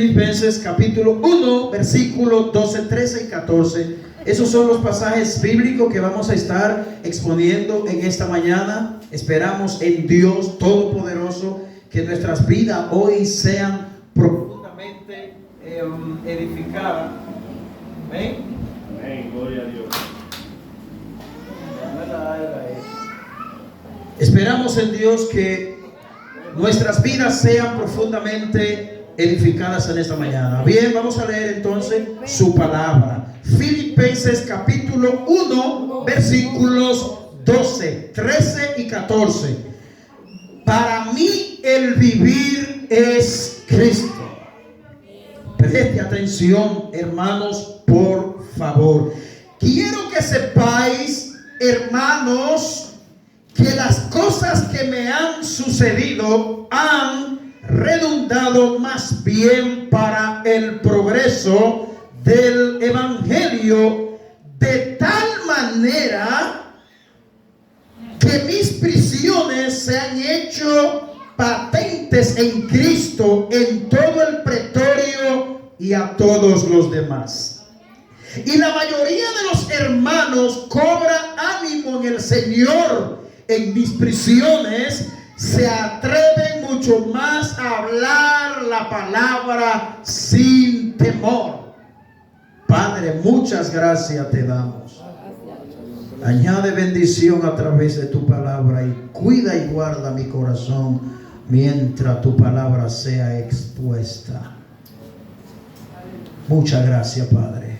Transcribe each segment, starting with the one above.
Filipenses capítulo 1, versículos 12, 13 y 14. Esos son los pasajes bíblicos que vamos a estar exponiendo en esta mañana. Esperamos en Dios Todopoderoso que nuestras vidas hoy sean profundamente edificadas. Amén. Amén, gloria a Dios. Esperamos en Dios que nuestras vidas sean profundamente edificadas en esta mañana. Bien, vamos a leer entonces su palabra. Filipenses capítulo 1, versículos 12, 13 y 14. Para mí el vivir es Cristo. Preste atención, hermanos, por favor. Quiero que sepáis, hermanos, que las cosas que me han sucedido han redundado más bien para el progreso del evangelio, de tal manera que mis prisiones se han hecho patentes en Cristo en todo el pretorio y a todos los demás. Y la mayoría de los hermanos cobra ánimo en el Señor en mis prisiones. Se atreven mucho más a hablar la palabra sin temor. Padre, muchas gracias te damos. Añade bendición a través de tu palabra y cuida y guarda mi corazón mientras tu palabra sea expuesta. Muchas gracias, Padre.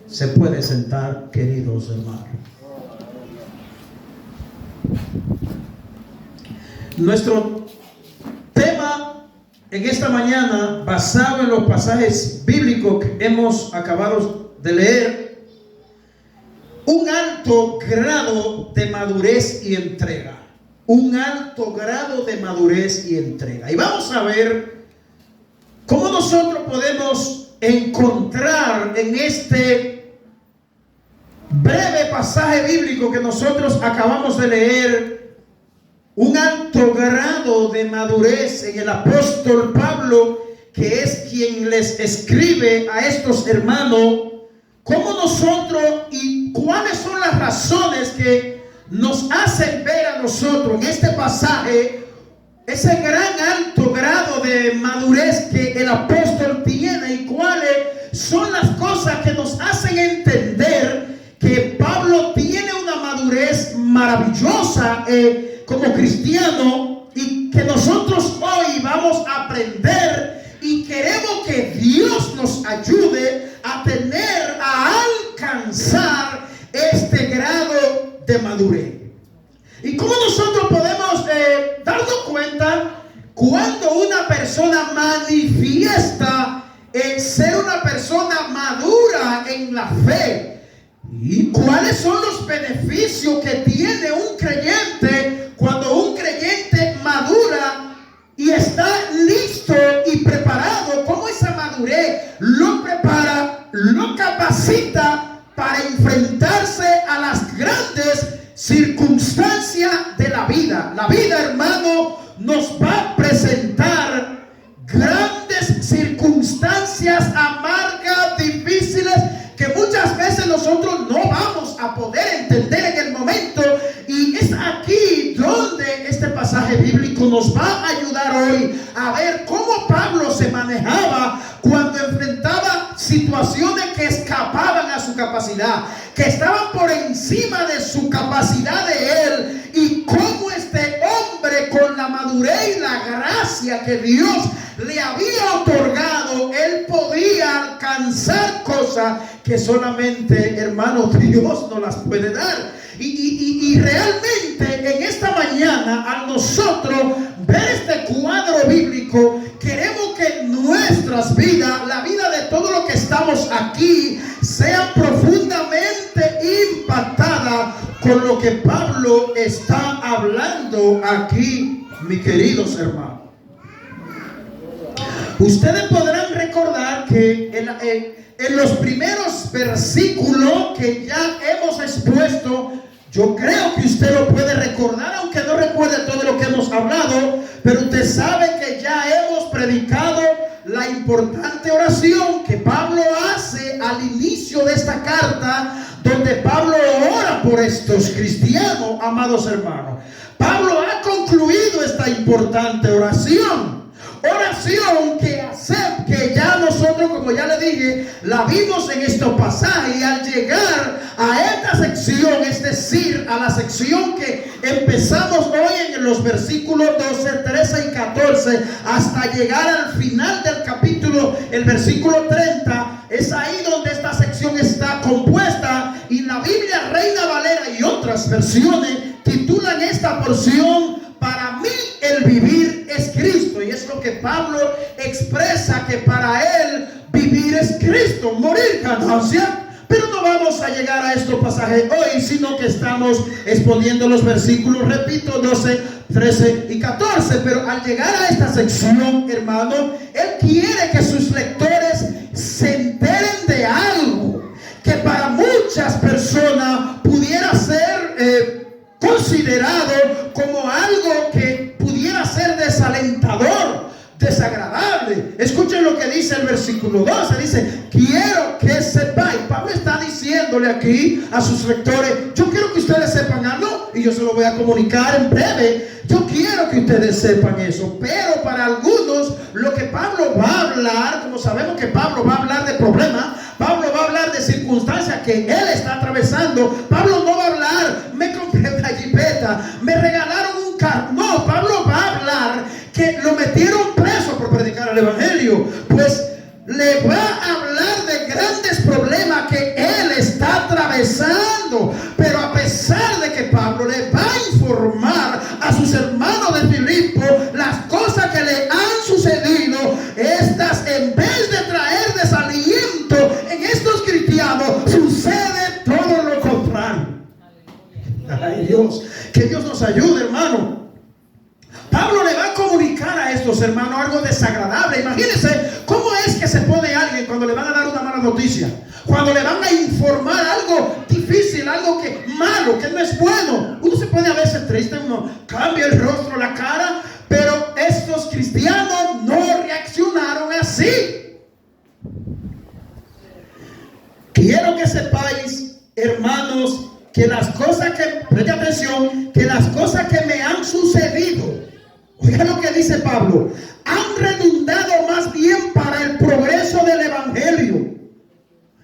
Se puede sentar, queridos hermanos. Nuestro tema en esta mañana, basado en los pasajes bíblicos que hemos acabado de leer, un alto grado de madurez y entrega. Un alto grado de madurez y entrega. Y vamos a ver cómo nosotros podemos encontrar en este breve pasaje bíblico que nosotros acabamos de leer un alto grado de madurez en el apóstol Pablo, que es quien les escribe a estos hermanos, cómo nosotros y cuáles son las razones que nos hacen ver a nosotros en este pasaje ese gran alto grado de madurez que el apóstol tiene y cuáles son las cosas que nos hacen entender que Pablo tiene una madurez maravillosa como cristiano, y que nosotros hoy vamos a aprender y queremos que Dios nos ayude a alcanzar este grado de madurez. Y cómo nosotros podemos darnos cuenta cuando una persona manifiesta ser una persona madura en la fe, y cuáles son los beneficios que tiene un creyente cuando un creyente madura y está listo y preparado. Cómo esa madurez lo prepara, lo capacita para enfrentarse a las grandes circunstancias de la vida. La vida, hermano, nos va a presentar grandes circunstancias amargas, difíciles, que muchas veces nosotros no vamos a poder entender en el momento. Y es aquí donde este pasaje bíblico nos va a ayudar hoy a ver cómo Pablo se manejaba cuando enfrentaba situaciones que escapaban a su capacidad, que estaban por encima de su capacidad de él, y cómo este hombre, con la madurez y la gracia que Dios le había otorgado, él podía alcanzar cosas que solamente, hermanos, Dios no las puede dar. Y realmente en esta mañana, al nosotros ver este cuadro bíblico, queremos que nuestras vidas, la vida de todos los que estamos aquí, sean profundamente impactadas con lo que Pablo está hablando aquí, mis queridos hermanos. Ustedes podrán recordar que en los primeros versículos que ya hemos expuesto, yo creo que usted lo puede recordar, aunque no recuerde todo lo que hemos hablado, pero usted sabe que ya hemos predicado la importante oración que Pablo hace al inicio de esta carta, donde Pablo ora por estos cristianos, amados hermanos. Pablo ha concluido esta importante oración que ya nosotros, como ya le dije, la vimos en estos pasajes, y al llegar a esta sección, es decir, a la sección que empezamos hoy en los versículos 12, 13 y 14, hasta llegar al final del capítulo, el versículo 30, es ahí donde esta sección está compuesta, y la Biblia Reina Valera y otras versiones titulan esta porción: para mí el vivir es Cristo. Y es lo que Pablo expresa, que para él vivir es Cristo, morir ganancia. Pero no vamos a llegar a estos pasajes hoy, sino que estamos exponiendo los versículos, repito, 12, 13 y 14. Pero al llegar a esta sección, hermano, él quiere que sus lectores se enteren de algo que para muchas personas pudiera ser considerado como algo que pudiera ser desalentador, desagradable. Escuchen lo que dice el versículo 12. Dice: quiero que sepáis. Pablo está diciéndole aquí a sus lectores: yo quiero que ustedes sepan algo, y yo se lo voy a comunicar en breve. Yo quiero que ustedes sepan eso. Pero para algunos, lo que Pablo va a hablar, como sabemos que Pablo va a hablar de problemas, Pablo va a hablar de circunstancias que él está atravesando. Pablo no va a hablar: me compré una jipeta, me regalaron un carro. No, Pablo va a hablar que lo metieron preso por predicar el evangelio. Pues le va a hablar de grandes problemas que él está atravesando. Pero a pesar de que Pablo le va a informar a sus hermanos de Filipo las cosas que le han sucedido, estas, en vez de traer desaliento en estos cristianos, sucede todo lo contrario. Ay, Dios, que Dios nos ayude, hermano. Pablo le va a comunicar a estos hermanos algo desagradable. Imagínense cómo es que se pone alguien cuando le van a dar una mala noticia, cuando le van a informar algo difícil, algo que malo, que no es bueno. Uno se pone a veces triste, uno cambia el rostro, la cara. Pero estos cristianos no reaccionaron así. Quiero que sepáis, hermanos, que las cosas que, preste atención, que las cosas que me han sucedido, oiga lo que dice Pablo, han redundado más bien para el progreso del evangelio.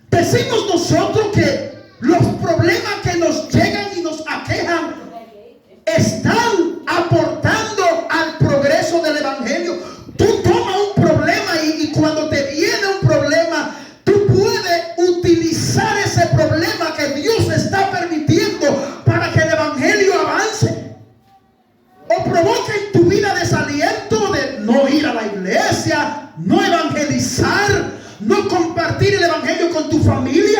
Decimos nosotros que los problemas que nos llegan y nos aquejan están aportando al progreso del evangelio. Tú tomas un problema y cuando te viene un problema, tú puedes utilizar ese problema que Dios está permitiendo para que el evangelio avance. O provoca en tu vida desaliento de no ir a la iglesia, no evangelizar, no compartir el evangelio con tu familia.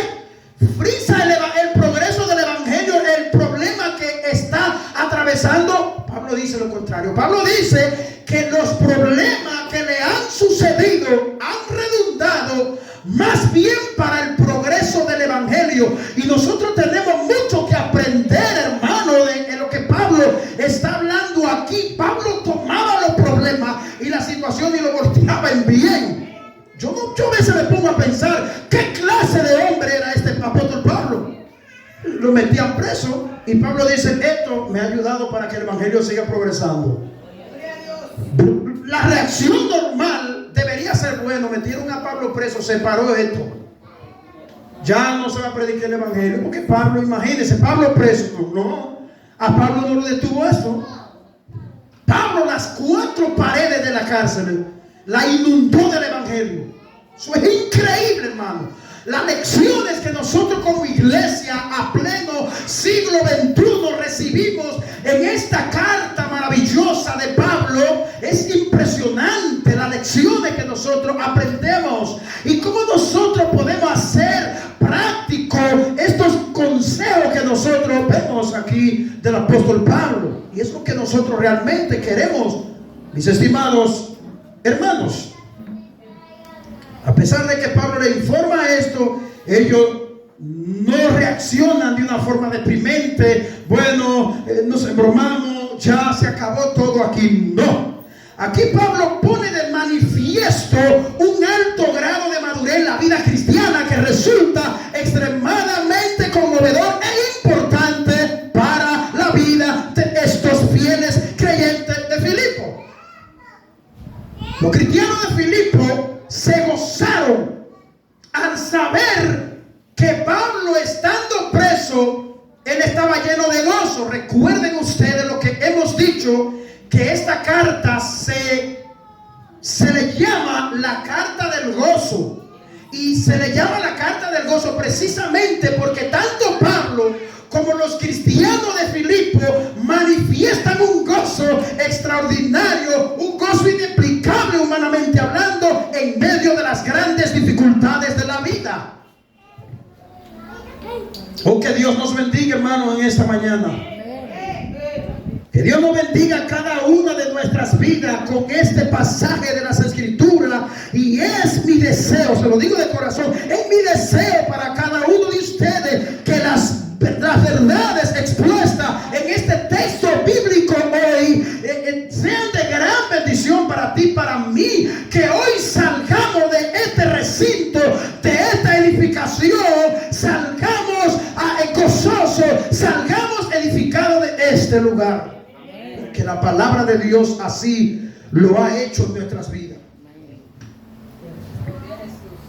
Frisa el progreso del evangelio, el problema que está atravesando. Pablo dice lo contrario. Pablo dice que los problemas que le han sucedido han redundado más bien para el progreso del evangelio. Y nosotros tenemos mucho que aprender, hermano, de lo que Pablo está hablando aquí. Pablo tomaba los problemas y la situación y lo volteaba en bien. Yo a veces me pongo a pensar, ¿qué clase de hombre era este apóstol Pablo? Lo metían preso y Pablo dice: esto me ha ayudado para que el evangelio siga progresando. La reacción normal debería ser: bueno, metieron a Pablo preso, se paró esto, ya no se va a predicar el evangelio. Porque Pablo, imagínense, Pablo preso. No, a Pablo no lo detuvo eso. Pablo, las 4 paredes de la cárcel la inundó del evangelio. Eso es increíble, hermano. Las lecciones que nosotros como iglesia a pleno siglo XXI recibimos en esta carta maravillosa de Pablo es impresionante. Las lecciones que nosotros aprendemos y cómo nosotros podemos hacer práctico estos consejos que nosotros vemos aquí del apóstol Pablo. Y es lo que nosotros realmente queremos, mis estimados hermanos. A pesar de que Pablo le informa esto, ellos no reaccionan de una forma deprimente. Bueno, nos embromamos, ya se acabó todo aquí. No. Aquí Pablo pone de manifiesto un alto grado de madurez en la vida cristiana que resulta extremadamente conmovedor e importante para la vida de estos fieles creyentes de Filipo. Los cristianos de Filipo se gozaron al saber que Pablo, estando preso, él estaba lleno de gozo. Recuerden ustedes lo que hemos dicho, que esta carta se le llama la carta del gozo. Y se le llama la carta del gozo precisamente porque tanto Pablo como los cristianos de Filipo manifiestan un gozo extraordinario, un gozo inexplicable humanamente hablando, en medio de las grandes dificultades de la vida. Oh, que Dios nos bendiga, hermano, en esta mañana. Que Dios nos bendiga a cada una de nuestras vidas con este pasaje de las Escrituras. Y es mi deseo, se lo digo de corazón, es mi deseo para cada uno de ustedes que las verdades expuestas en este texto bíblico hoy sean de gran bendición para ti, para mí. Que hoy salgamos de este recinto, de esta edificación, salgamos gozosos, salgamos edificados de este lugar. Que la palabra de Dios así lo ha hecho en nuestras vidas.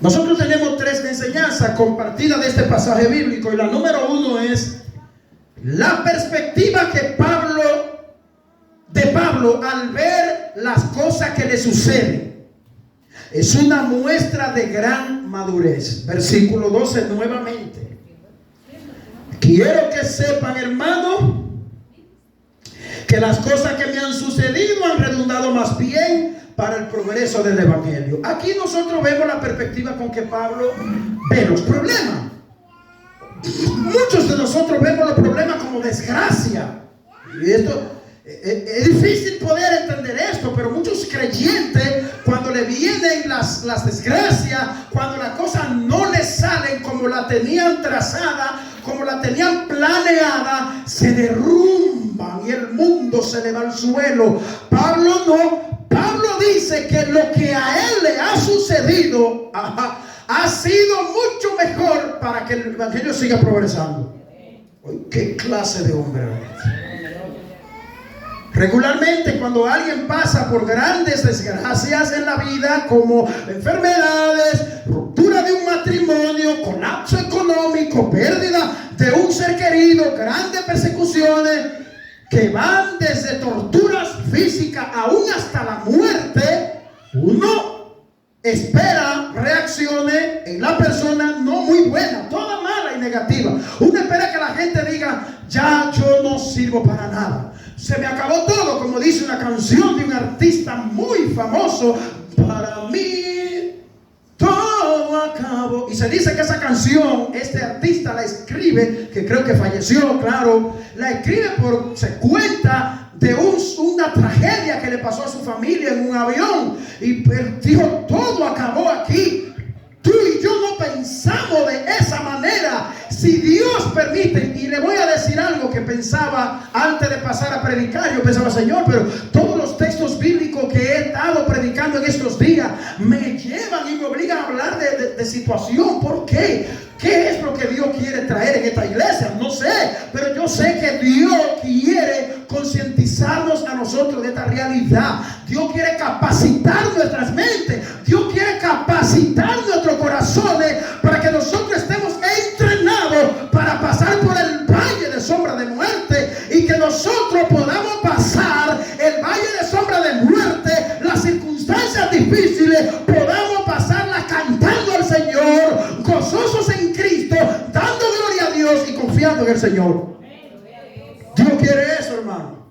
Nosotros tenemos 3 enseñanzas compartidas de este pasaje bíblico, y la número 1 es la perspectiva de Pablo al ver las cosas que le suceden. Es una muestra de gran madurez. Versículo 12 nuevamente. Quiero que sepan, hermano, que las cosas que me han sucedido han redundado más bien para el progreso del evangelio. Aquí nosotros vemos la perspectiva con que Pablo ve los problemas. Muchos de nosotros vemos los problemas como desgracia. Y esto es difícil poder entender esto, pero muchos creyentes, cuando le vienen las desgracias, cuando las cosas no les salen como la tenían trazada, como la tenían planeada, se derrumban y el mundo se le va al suelo. Pablo no. Pablo dice que lo que a él le ha sucedido ha sido mucho mejor para que el evangelio siga progresando. ¿Qué clase de hombre es? Regularmente, cuando alguien pasa por grandes desgracias en la vida, como enfermedades, ruptura de un matrimonio, colapso económico, pérdida de un ser querido, grandes persecuciones que van desde torturas físicas aún hasta la muerte, uno espera reacciones en la persona no muy buenas, toda mala y negativa. Uno espera que la gente diga: ya yo no sirvo para nada, se me acabó todo, como dice una canción de un artista muy famoso: para mí todo acabó. Y se dice que esa canción, este artista la escribe, que creo que falleció, claro, la escribe se cuenta de una tragedia que le pasó a su familia en un avión, y él dijo: todo acabó aquí. Tú y yo no pensamos de esa manera. Si Dios permite, y le voy a decir algo que pensaba antes de pasar a predicar. Yo pensaba: Señor, pero todos los textos bíblicos que he estado predicando en estos días me llevan y me obligan a hablar de situación. ¿Por qué? ¿Qué es lo que Dios quiere traer en esta iglesia? No sé, pero yo sé que Dios quiere concientizarnos a nosotros de esta realidad. Dios quiere capacitar nuestras mentes. Dios quiere capacitar nuestros corazones para que nosotros estemos entrenados para pasar por el valle de sombra de muerte, y que nosotros podamos pasar el valle de sombra de muerte, las circunstancias difíciles, podamos pasarlas cantando al Señor, gozosos en Cristo, dando gloria a Dios y confiando en el Señor. Dios quiere eso, hermano.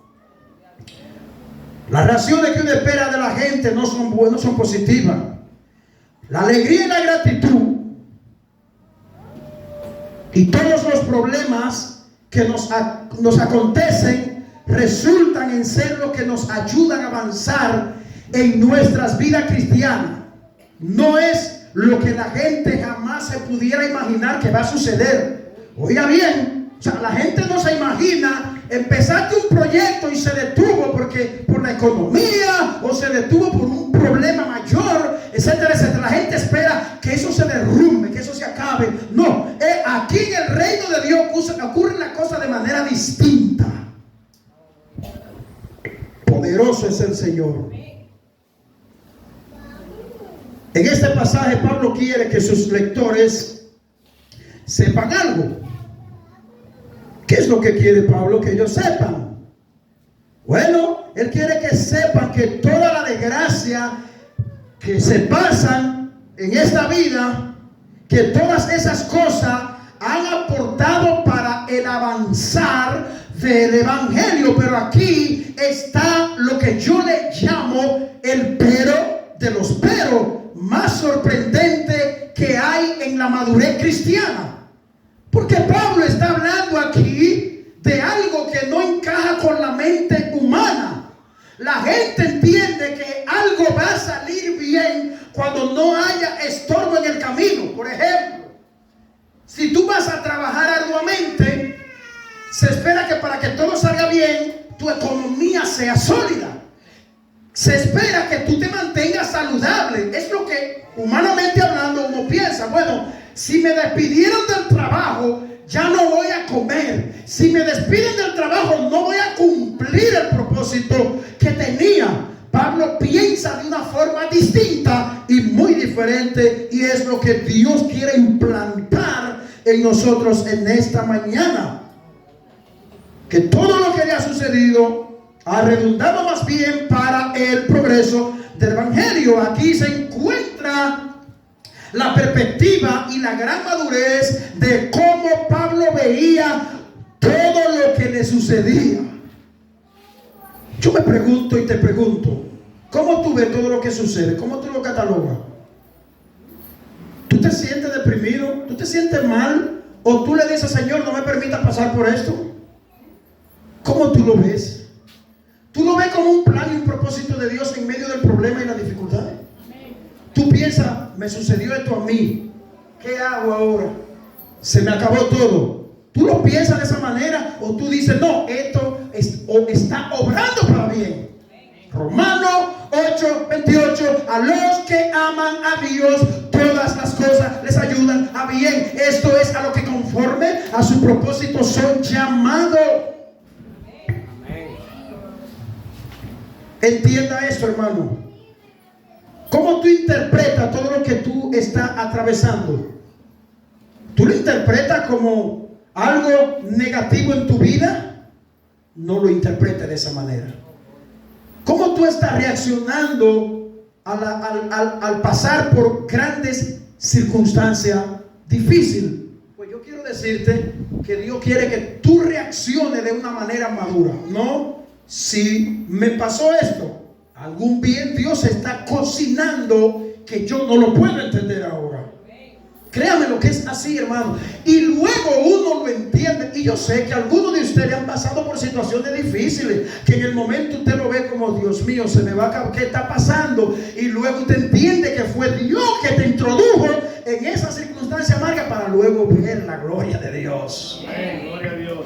Las reacciones que uno espera de la gente no son buenas, son positivas. La alegría y la gratitud y todos los problemas que nos acontecen resultan en ser lo que nos ayudan a avanzar en nuestras vidas cristianas. No es lo que la gente jamás se pudiera imaginar que va a suceder. Oiga bien, o sea, la gente no se imagina empezaste un proyecto y se detuvo porque por la economía o se detuvo por un problema mayor, etcétera, etcétera. La gente espera que eso se derrumbe, que eso se acabe. No, aquí en el reino de Dios ocurre la cosa de manera distinta. Poderoso es el Señor. En este pasaje Pablo quiere que sus lectores sepan algo. ¿Qué es lo que quiere Pablo? Que ellos sepan. Bueno, él quiere que sepan que toda la desgracia que se pasan en esta vida, que todas esas cosas han aportado para el avanzar del evangelio. Pero aquí está lo que yo le llamo el pero de los peros más sorprendente que hay en la madurez cristiana. Porque Pablo está hablando aquí de algo que no encaja con la mente humana. La gente entiende que algo va a salir bien cuando no haya estorbo en el camino. Por ejemplo, si tú vas a trabajar arduamente, se espera que para que todo salga bien, tu economía sea sólida. Se espera que tú te mantengas saludable. Es lo que humanamente hablando uno piensa. Bueno, si me despidieron del trabajo, ya no voy a comer. Si me despiden del trabajo, no voy a cumplir el propósito que tenía. Pablo piensa de una forma distinta y muy diferente, y es lo que Dios quiere implantar en nosotros en esta mañana. Que todo lo que le ha sucedido ha redundado más bien para el progreso del evangelio. Aquí se encuentra la perspectiva y la gran madurez de cómo Pablo veía todo lo que le sucedía. Yo me pregunto y te pregunto, ¿cómo tú ves todo lo que sucede? ¿Cómo tú lo catalogas? ¿Tú te sientes deprimido? ¿Tú te sientes mal? ¿O tú le dices, Señor, no me permitas pasar por esto? ¿Cómo tú lo ves? ¿Tú lo ves como un plan y un propósito de Dios en medio del problema y la dificultad? Tú piensas, me sucedió esto a mí, ¿qué hago ahora? Se me acabó todo. ¿Tú lo piensas de esa manera? ¿O tú dices, no, esto está obrando para bien? Romanos 8:28, a los que aman a Dios, todas las cosas les ayudan a bien. Esto es a lo que conforme a su propósito son llamados. Entienda esto, hermano. ¿Cómo tú interpretas todo lo que tú estás atravesando? ¿Tú lo interpretas como algo negativo en tu vida? No lo interpretes de esa manera. ¿Cómo tú estás reaccionando al pasar por grandes circunstancias difíciles? Pues yo quiero decirte que Dios quiere que tú reacciones de una manera madura. No, si me pasó esto, algún bien Dios está cocinando que yo no lo puedo entender ahora. Créame lo que es así, hermano. Y luego uno lo entiende. Y yo sé que algunos de ustedes han pasado por situaciones difíciles, que en el momento usted lo ve como, Dios mío, se me va a acabar, ¿qué está pasando? Y luego usted entiende que fue Dios que te introdujo en esa circunstancia amarga para luego ver la gloria de Dios. Amén, gloria a Dios.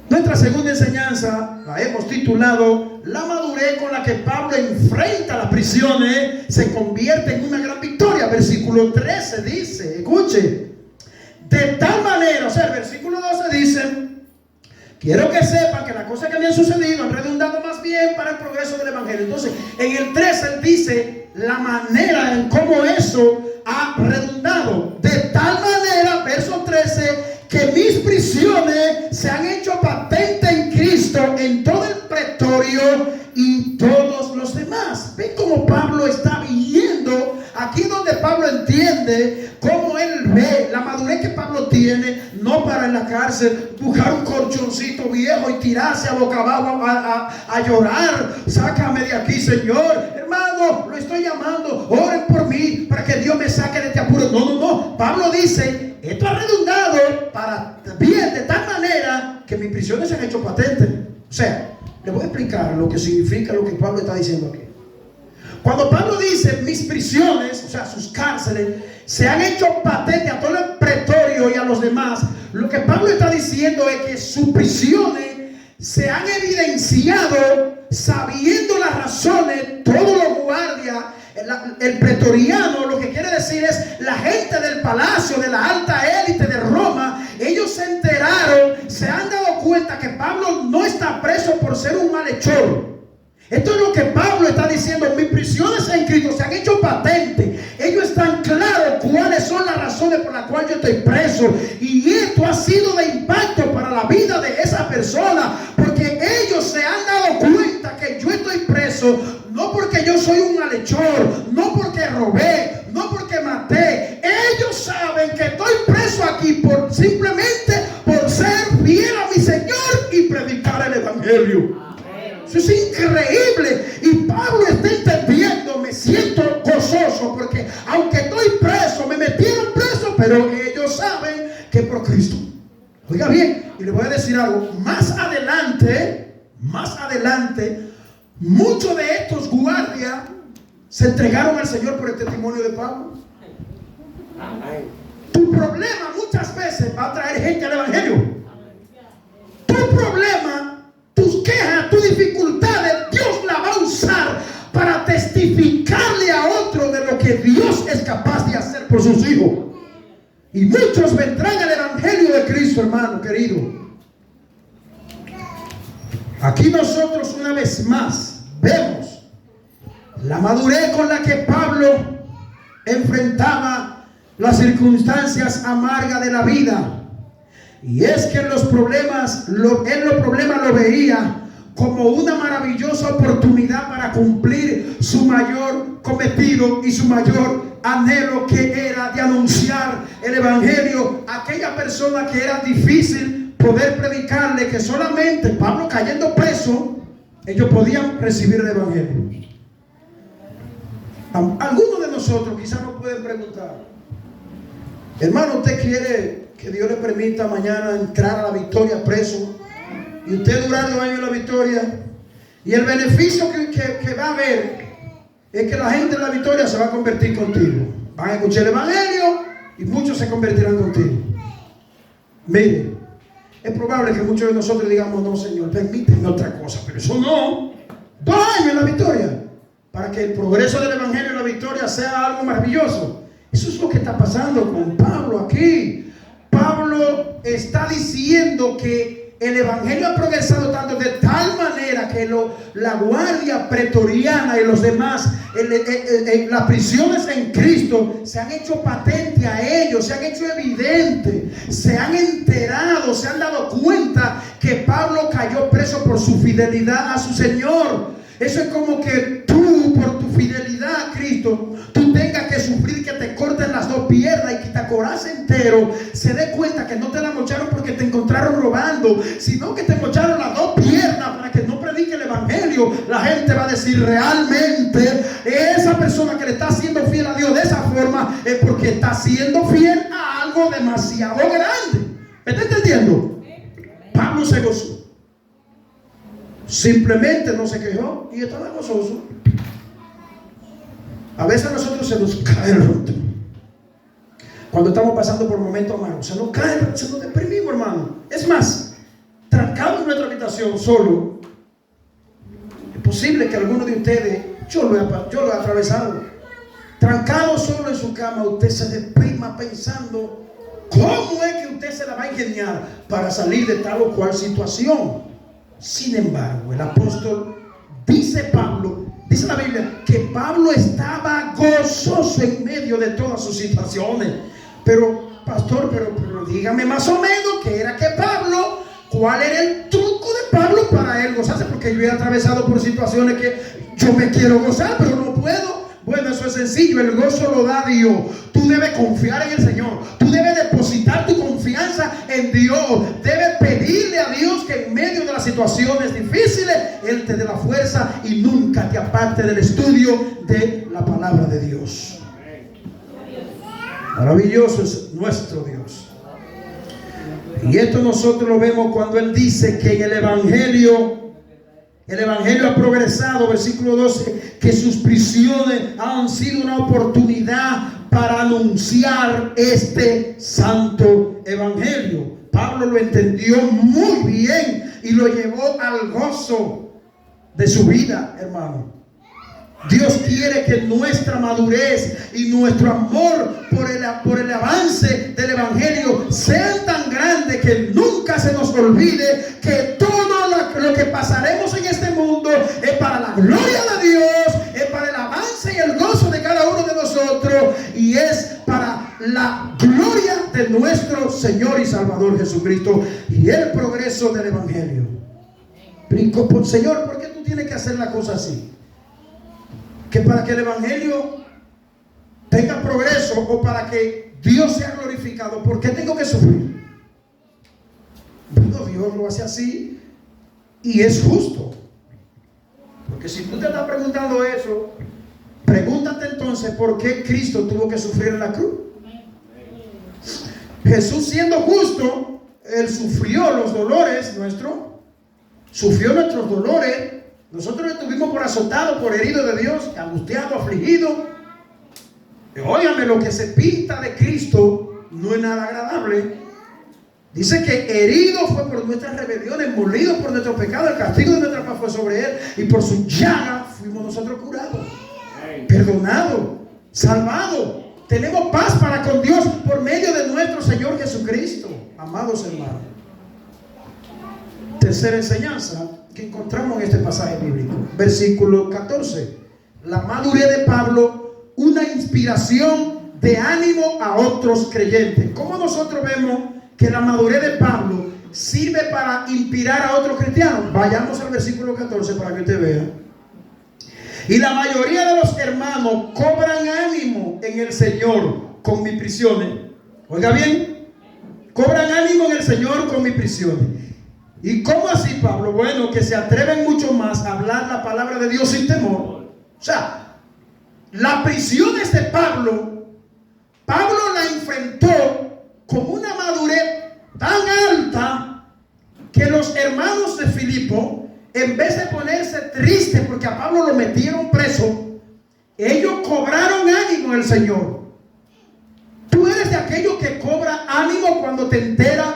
Nuestra segunda enseñanza la hemos titulado La madurez con la que Pablo enfrenta las prisiones se convierte en una gran victoria. Versículo 13 dice, escuche, de tal manera, o sea, el versículo 12 dice, quiero que sepan que las cosas que me han sucedido han redundado más bien para el progreso del evangelio. Entonces, en el 13 él dice la manera en cómo eso ha redundado. De tal manera, verso 13, que mis prisiones se han hecho patente en Cristo en todo el pretorio y todos los demás. ¿Ven cómo Pablo está viendo? Aquí donde Pablo entiende cómo él ve la madurez que Pablo tiene, no para en la cárcel buscar un colchoncito viejo y tirarse a boca abajo a llorar. Sácame de aquí, Señor. Hermano, lo estoy llamando. Oren por mí para que Dios me saque de este apuro. No. Pablo dice, esto ha redundado para bien de tal manera que mis prisiones se han hecho patentes. O sea, le voy a explicar lo que significa lo que Pablo está diciendo aquí. Cuando Pablo dice mis prisiones, o sea, sus cárceles, se han hecho patentes a todo el pretorio y a los demás, lo que Pablo está diciendo es que sus prisiones se han evidenciado sabiendo las razones. Todos los guardias, el pretoriano, lo que quiere decir es la gente del palacio, de la alta élite de Roma, ellos se enteraron, se han dado cuenta que Pablo no está preso por ser un malhechor. Esto es lo que Pablo está diciendo. Mis prisiones en Cristo se han hecho patentes. Ellos están claros cuáles son las razones por las cuales yo estoy preso. Y esto ha sido de impacto para la vida de esa persona, porque ellos se han dado cuenta que yo estoy preso no porque yo soy un malhechor, no porque robé, no porque maté. Ellos saben que estoy preso aquí simplemente por ser fiel a mi Señor y predicar el Evangelio. Eso es increíble. Y Pablo está entendiendo. Me siento gozoso porque aunque estoy preso, me metieron preso, pero ellos saben que por Cristo. Oiga bien, y le voy a decir algo. Más adelante, muchos de estos guardias se entregaron al Señor por el testimonio de Pablo. Tu problema muchas veces va a traer gente al Evangelio. Tu problema, tus quejas, tus dificultades, Dios la va a usar para testificarle a otro de lo que Dios es capaz de hacer por sus hijos. Y muchos vendrán al Evangelio de Cristo, hermano querido. Aquí nosotros una vez más vemos la madurez con la que Pablo enfrentaba las circunstancias amargas de la vida. Y es que en los problemas, él los problemas lo veía como una maravillosa oportunidad para cumplir su mayor cometido y su mayor anhelo, que era de anunciar el Evangelio a aquella persona que era difícil poder predicarle, que solamente Pablo cayendo preso, ellos podían recibir el Evangelio. Algunos de nosotros quizás nos pueden preguntar: hermano, ¿usted quiere que Dios le permita mañana entrar a la victoria preso y usted durar 2 años en la victoria? Y el beneficio que va a haber es que la gente en la victoria se va a convertir contigo. Van a escuchar el Evangelio y muchos se convertirán contigo. Mire, es probable que muchos de nosotros digamos: no, Señor, permíteme otra cosa, pero eso no. 2 años en la victoria, para que el progreso del Evangelio en la victoria sea algo maravilloso. Eso es lo que está pasando con Pablo aquí. Pablo está diciendo que el Evangelio ha progresado tanto, de tal manera que la guardia pretoriana y los demás, las prisiones en Cristo, se han hecho patente a ellos, se han hecho evidente, se han enterado, se han dado cuenta que Pablo cayó preso por su fidelidad a su Señor. Eso es como que tú, por tu fidelidad a Cristo, tú tengas que sufrir que te corten las 2 piernas y que te coraje entero. Se dé cuenta que no te la mocharon porque te encontraron robando, sino que te mocharon las 2 piernas para que no predique el Evangelio. La gente va a decir: realmente esa persona que le está siendo fiel a Dios de esa forma es porque está siendo fiel a algo demasiado grande. ¿Me está entendiendo? Pablo se gozó. Simplemente no se quejó y estaba gozoso. A veces a nosotros se nos cae el rostro cuando estamos pasando por momentos malos. Se nos cae, se nos deprimimos, hermano. Es más, trancados en nuestra habitación solo, es posible que alguno de ustedes, yo lo he atravesado, trancado solo en su cama, usted se deprima pensando cómo es que usted se la va a ingeniar para salir de tal o cual situación. Sin embargo, el apóstol, dice la Biblia, que Pablo estaba gozoso en medio de todas sus situaciones. Pero, pastor, pero dígame más o menos qué era que Pablo, cuál era el truco de Pablo para él gozarse, porque yo he atravesado por situaciones que yo me quiero gozar, pero no puedo. Bueno, eso es sencillo, el gozo lo da Dios. Tú debes confiar en el Señor, tú debes depositar tu confianza en Dios, debes pedirle a Dios que en medio de las situaciones difíciles Él te dé la fuerza y nunca te aparte del estudio de la palabra de Dios. Maravilloso es nuestro Dios. Y esto nosotros lo vemos cuando Él dice que en el Evangelio ha progresado, versículo 12, que sus prisiones han sido una oportunidad para anunciar este santo Evangelio. Pablo lo entendió muy bien y lo llevó al gozo de su vida, hermano. Dios quiere que nuestra madurez y nuestro amor por el avance del evangelio sean tan grandes que nunca se nos olvide que todo lo que pasaremos en este mundo es para la gloria de Dios, es para el avance y el gozo de cada uno de nosotros, y es para la gloria de nuestro Señor y Salvador Jesucristo y el progreso del evangelio. Señor, ¿por qué tú tienes que hacer la cosa así? Que para que el evangelio tenga progreso o para que Dios sea glorificado, ¿por qué tengo que sufrir? Bueno, Dios lo hace así y es justo. Porque si tú te estás preguntando eso, pregúntate entonces por qué Cristo tuvo que sufrir en la cruz. Jesús, siendo justo, Él sufrió los dolores nuestros, sufrió nuestros dolores. Nosotros estuvimos por azotados, por heridos de Dios, angustiados, afligidos. Óigame, lo que se pinta de Cristo no es nada agradable. Dice que herido fue por nuestras rebeliones, molido por nuestros pecados, el castigo de nuestra paz fue sobre Él, y por su llaga fuimos nosotros curados, perdonados, salvados. Tenemos paz para con Dios por medio de nuestro Señor Jesucristo. Amados hermanos, tercera enseñanza que encontramos en este pasaje bíblico, versículo 14. La madurez de Pablo, una inspiración de ánimo a otros creyentes. ¿Cómo nosotros vemos que la madurez de Pablo sirve para inspirar a otros cristianos? Vayamos al versículo 14 para que usted vea. Y la mayoría de los hermanos cobran ánimo en el Señor con mis prisiones. Oiga bien, cobran ánimo en el Señor con mis prisiones. ¿Y cómo así, Pablo? Bueno, que se atreven mucho más a hablar la palabra de Dios sin temor. O sea, las prisiones de Pablo la enfrentó con una madurez tan alta que los hermanos de Filipo, en vez de ponerse tristes porque a Pablo lo metieron preso, ellos cobraron ánimo en el Señor. Tú eres de aquellos que cobra ánimo cuando te enteras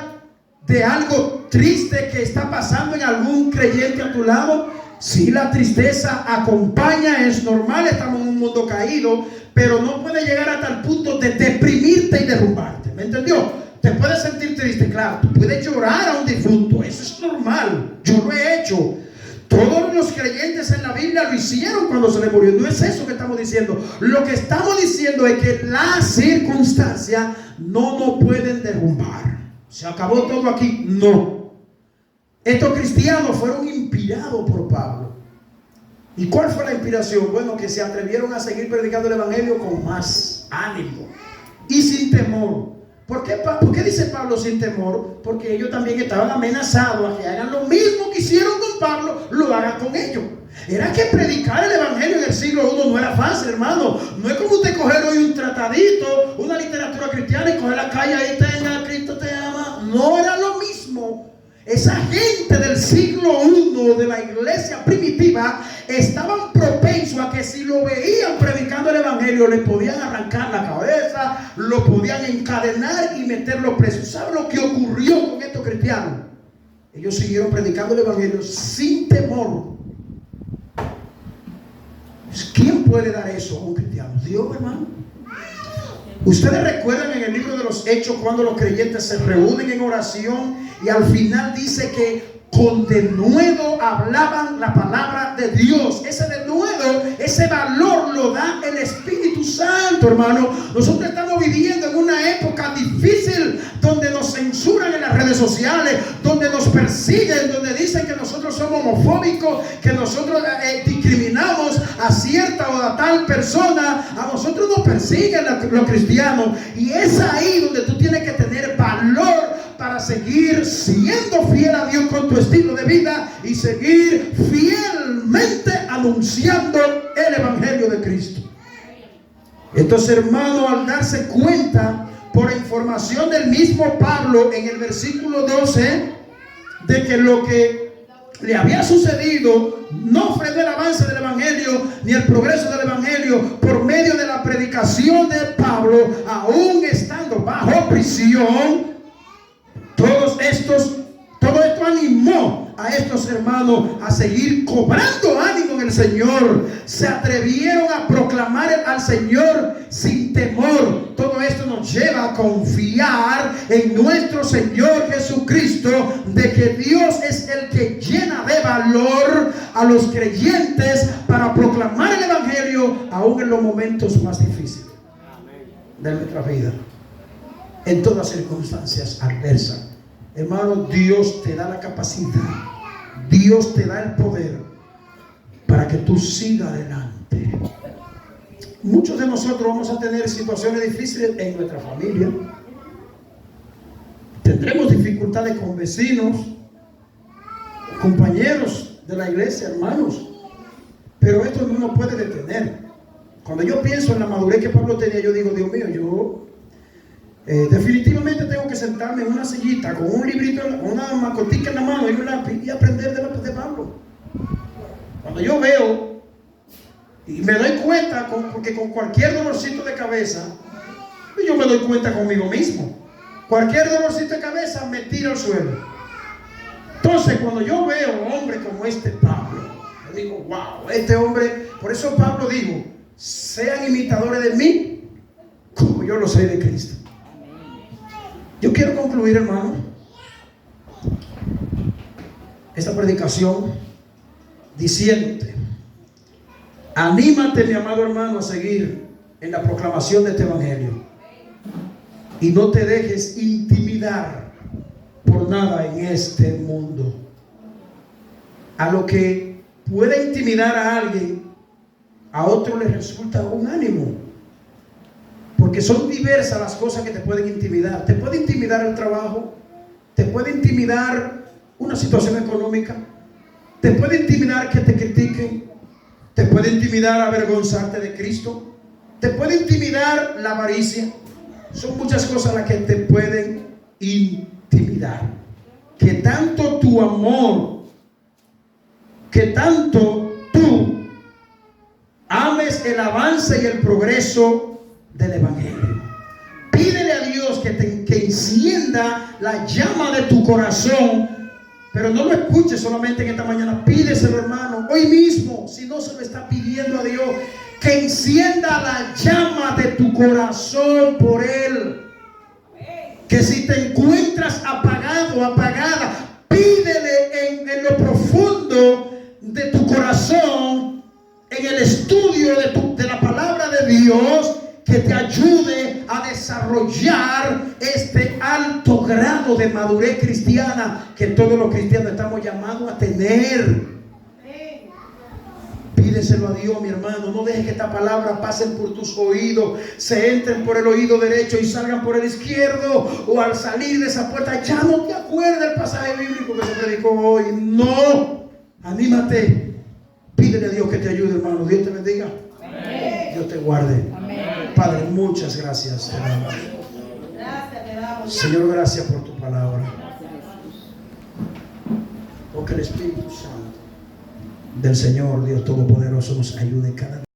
de algo triste que está pasando en algún creyente a tu lado. Si la tristeza acompaña, es normal, estamos en un mundo caído, pero no puede llegar hasta el punto de deprimirte y derrumbarte. ¿Me entendió? Te puedes sentir triste, claro, tú puedes llorar a un difunto, eso es normal, yo lo he hecho. Todos los creyentes en la Biblia lo hicieron cuando se le murió. No es eso que estamos diciendo. Lo que estamos diciendo es que las circunstancias no nos pueden derrumbar. ¿Se acabó todo aquí? No. Estos cristianos fueron inspirados por Pablo. ¿Y cuál fue la inspiración? Bueno, que se atrevieron a seguir predicando el evangelio con más ánimo y sin temor. ¿Por qué dice Pablo sin temor? Porque ellos también estaban amenazados a que hagan lo mismo que hicieron con Pablo, lo hagan con ellos. Era que predicar el evangelio en el siglo I no era fácil, hermano. No es como usted coger hoy un tratadito, una literatura cristiana y coger la calle ahí, tenga, Cristo te ama. No era lo mismo. Esa gente del siglo I de la iglesia primitiva estaban propensos a que si lo veían predicando el evangelio le podían arrancar la cabeza, lo podían encadenar y meterlo preso. ¿Sabe lo que ocurrió con estos cristianos? Ellos siguieron predicando el evangelio sin temor. ¿Quién puede dar eso a un cristiano? Dios, hermano. Ustedes recuerdan en el libro de los Hechos cuando los creyentes se reúnen en oración y al final dice que con denuedo hablaban la palabra de Dios. Ese denuedo, ese valor lo da el Espíritu Santo, hermano. Nosotros estamos viviendo en una época difícil donde nos censuran en las redes sociales, donde nos persiguen, donde dicen que nosotros somos homofóbicos, que nosotros discriminamos a cierta o a tal persona. A nosotros nos persiguen los cristianos, y es ahí donde tú tienes que tener valor para seguir siendo fiel a Dios con tu estilo de vida y seguir fielmente anunciando el evangelio de Cristo. Entonces, hermano, al darse cuenta por información del mismo Pablo en el versículo 12 de que lo que le había sucedido no frenó el avance del evangelio ni el progreso del evangelio por medio de la predicación de Pablo, aún estando bajo prisión, todo esto animó a estos hermanos a seguir cobrando ánimo en el Señor. Se atrevieron a proclamar al Señor sin temor. Todo esto nos lleva a confiar en nuestro Señor Jesucristo, de que Dios es el que llena de valor a los creyentes para proclamar el Evangelio aún en los momentos más difíciles de nuestra vida, en todas circunstancias adversas. Hermano, Dios te da la capacidad, Dios te da el poder para que tú sigas adelante. Muchos de nosotros vamos a tener situaciones difíciles en nuestra familia. Tendremos dificultades con vecinos, compañeros de la iglesia, hermanos. Pero esto no nos puede detener. Cuando yo pienso en la madurez que Pablo tenía, yo digo, Dios mío, yo definitivamente tengo que sentarme en una sillita con un librito, una macotica en la mano y un lápiz y aprender de Pablo. Cuando yo veo y me doy cuenta, porque con cualquier dolorcito de cabeza, yo me doy cuenta conmigo mismo. Cualquier dolorcito de cabeza me tira al suelo. Entonces, cuando yo veo un hombre como este Pablo, yo digo, wow, este hombre, por eso Pablo dijo, sean imitadores de mí como yo lo soy de Cristo. Yo quiero concluir, hermano, esta predicación diciéndote, anímate, mi amado hermano, a seguir en la proclamación de este evangelio y no te dejes intimidar por nada en este mundo. A lo que puede intimidar a alguien, a otro le resulta un ánimo. Porque son diversas las cosas que te pueden intimidar. Te puede intimidar el trabajo, te puede intimidar una situación económica, te puede intimidar que te critiquen, te puede intimidar avergonzarte de Cristo, te puede intimidar la avaricia. Son muchas cosas las que te pueden intimidar. Que tanto tu amor, que tanto tú ames el avance y el progreso del evangelio. Pídele a Dios que encienda la llama de tu corazón, pero no lo escuches solamente en esta mañana. Pídeselo, hermano, hoy mismo. Si no se lo está pidiendo a Dios, que encienda la llama de tu corazón por Él. Que si te encuentras apagado, apagada, pídele en lo profundo de tu corazón, en el estudio de la palabra de Dios, que te ayude a desarrollar este alto grado de madurez cristiana que todos los cristianos estamos llamados a tener. Pídeselo a Dios, mi hermano. No dejes que esta palabra pasen por tus oídos, se entren por el oído derecho y salgan por el izquierdo, o al salir de esa puerta ya no te acuerdas del pasaje bíblico que se predicó hoy. No, anímate, pídele a Dios que te ayude, hermano. Dios te bendiga. Amén. Dios te guarde. Amén. Padre, muchas gracias. Señor, gracias por tu palabra. Porque el Espíritu Santo del Señor Dios Todopoderoso nos ayude cada día.